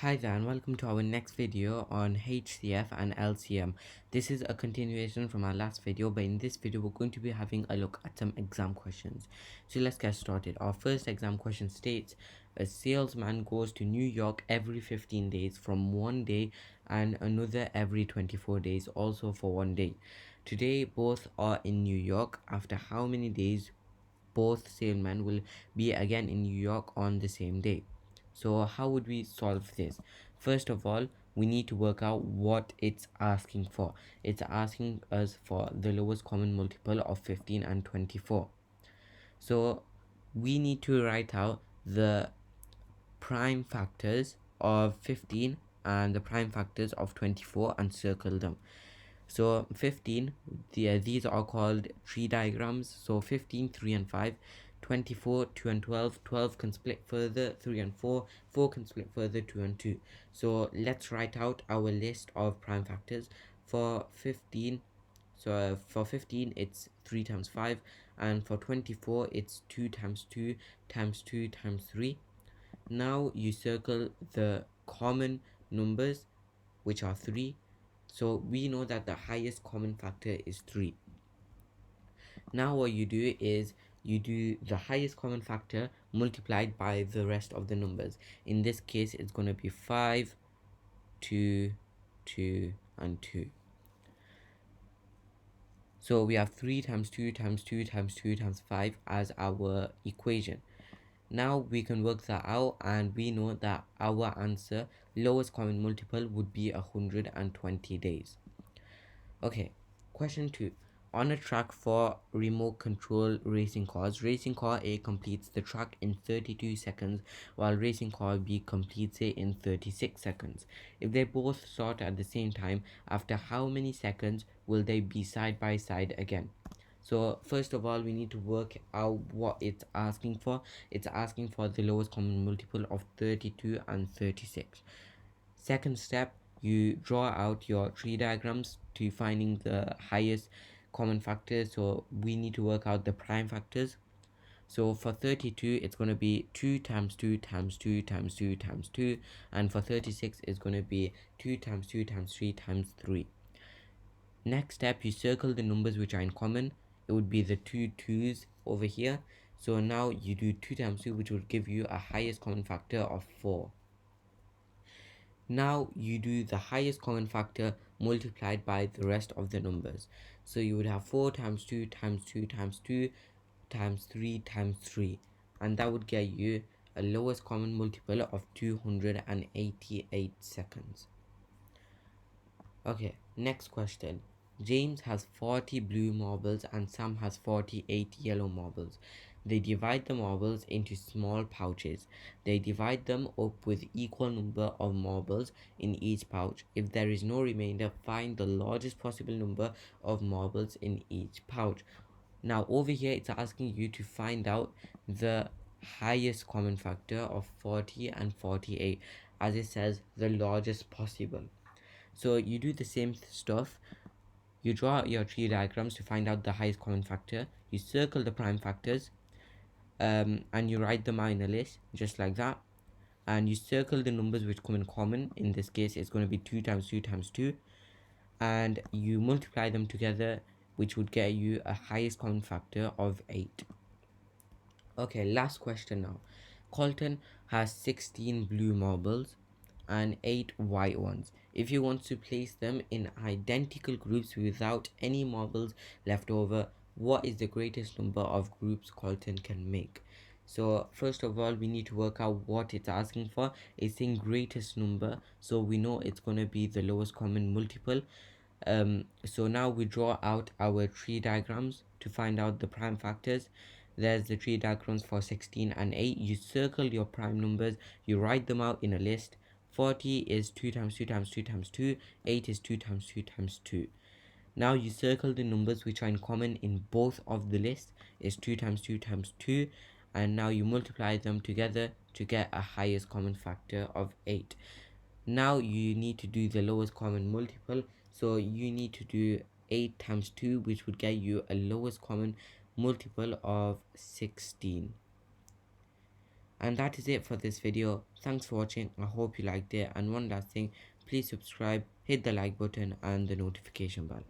Hi there and welcome to our next video on HCF and LCM. This is a continuation from our last video, but in this video we're going to be having a look at some exam questions. So let's get started. Our first exam question states, a salesman goes to New York every 15 days from one day and another every 24 days also for one day. Today both are in New York. After how many days both salesmen will be again in New York on the same day? So how would we solve this? First of all, we need to work out what it's asking for. It's asking us for the lowest common multiple of 15 and 24. So we need to write out the prime factors of 15 and the prime factors of 24 and circle them. So 15, these are called tree diagrams. So 15, 3 and 5, 24, 2 and 12, 12 can split further, 3 and 4, 4 can split further, 2 and 2. So let's write out our list of prime factors for 15. So for 15 it's 3 times 5, and for 24 it's 2 times 2 times 2 times 3. Now you circle the common numbers, which are 3. So we know that the highest common factor is 3. Now what you do is you do the highest common factor multiplied by the rest of the numbers. In this case it's going to be 5, 2, 2 and 2. So we have 3 times 2 times 2 times 2 times 5 as our equation. Now we can work that out, and we know that our answer, lowest common multiple, would be 120 days. Okay, question 2. On a track for remote control racing cars, racing car A completes the track in 32 seconds while racing car B completes it in 36 seconds. If they both start at the same time, after how many seconds will they be side by side again? So first of all, we need to work out what it's asking for. It's asking for the lowest common multiple of 32 and 36. Second step, you draw out your tree diagrams to finding the highest common factors. So we need to work out the prime factors. So for 32 it's going to be 2 times 2 times 2 times 2 times 2, and for 36 it's going to be 2 times 2 times 3 times 3. Next step, you circle the numbers which are in common. It would be the two 2's over here. So now you do 2 times 2, which would give you a highest common factor of 4. Now you do the highest common factor multiplied by the rest of the numbers. So you would have 4 times 2 times 2 times 2 times 3 times 3, and that would get you a lowest common multiple of 288 seconds. Okay, next question. James has 40 blue marbles and Sam has 48 yellow marbles. They divide the marbles into small pouches. They divide them up with equal number of marbles in each pouch. If there is no remainder, find the largest possible number of marbles in each pouch. Now over here it's asking you to find out the highest common factor of 40 and 48, as it says the largest possible. So you do the same stuff. You draw out your tree diagrams to find out the highest common factor. You circle the prime factors, and you write them out in a list just like that. And you circle the numbers which come in common. In this case it's going to be 2 times 2 times 2, and you multiply them together, which would get you a highest common factor of 8. Okay, last question now. Colton has 16 blue marbles and 8 white ones. If you want to place them in identical groups without any marbles left over, what is the greatest number of groups Colton can make? So first of all, we need to work out what it's asking for. It's in greatest number, so we know it's going to be the lowest common multiple. So now we draw out our tree diagrams to find out the prime factors. There's the tree diagrams for 16 and 8. You circle your prime numbers, you write them out in a list. 40 is 2 times 2 times 2 times 2, 8 is 2 times 2 times 2. Now you circle the numbers which are in common in both of the lists, is 2 times 2 times 2, and now you multiply them together to get a highest common factor of 8. Now you need to do the lowest common multiple, so you need to do 8 times 2, which would get you a lowest common multiple of 16. And that is it for this video. Thanks for watching. I hope you liked it. And one last thing, please subscribe, hit the like button and the notification bell.